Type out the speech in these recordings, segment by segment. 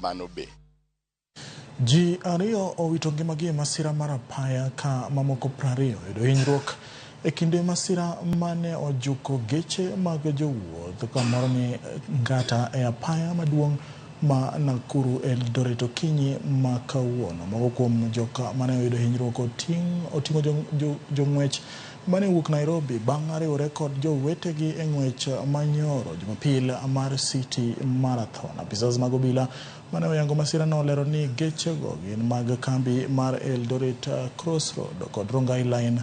Manobe. Ji ariyo owito ngimagi masira mar apaya ka mamoko 20 yudo hinyruok e kinde masira mane ojuko geche mag jowuoth kamoro ni ngata e apaya maduong' ma Nakuru Eldoret okinyi ma kawuono. Moko kuom joka mane oyudo hinyruok oting'o jong'wech mane wuok Nairobi bang' riwore kod jowetegi e ng'wech manyoro Jumapil mar City Marathon. Apisas mag obila mane oyango masira no olero ni gechego gin mag kambi mar Eldoret Crossroad kod Rongai Line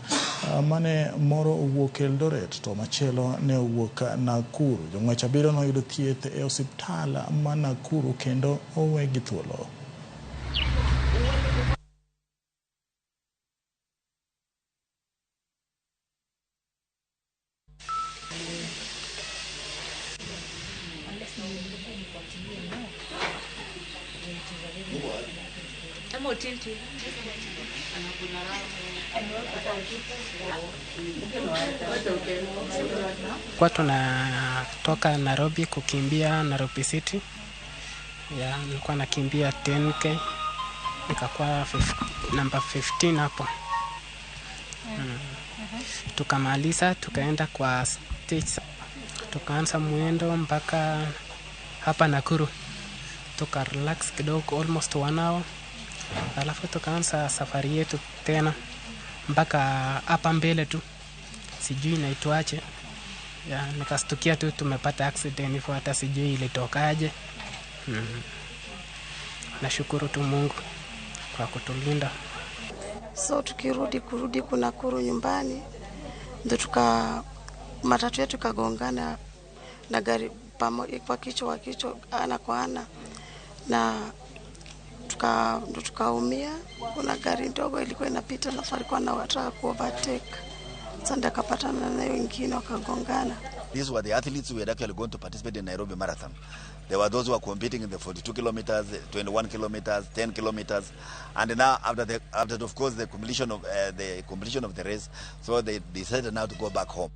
mane moro owuok Eldoret to machielo ne owuok Nakuru. Jong'wech abiriyo noyudo thieth e osiptal ma Nakuru kendo owegi thuolo. Kwa tunatoka Nairobi kukimbia Nairobi City. Nilikuwa nakimbia 10K. Nikakuwa number 15 hapo. Tukamaliza, tukaenda kwa stage. Tukaanza mwendo mpaka hapa Nakuru. Tuka relax kidogo almost 1 hour. Alafu tukaanza safari yetu tena mpaka hapa mbele tu. Sijui inaitwaje. Nikastukia tu tumepata accident hivyo hata sijui ilitokaje. Nashukuru tu Mungu kwa kutulinda. So kurudi Nakuru nyumbani ndio matatu yetu kagongana na gari pamoja kwa kichwa ana kwa ana na tukaumia. Kuna gari ndogo ilikuwa inapita na alikuwa anataka kuovertake. Sasa akapatana na wengine wakagongana. These were the athletes who were actually going to participate in Nairobi Marathon. There were those who were competing in the 42 kilometers, 21 kilometers, 10 kilometers, and now after of course the completion of the race, so they decided now to go back home.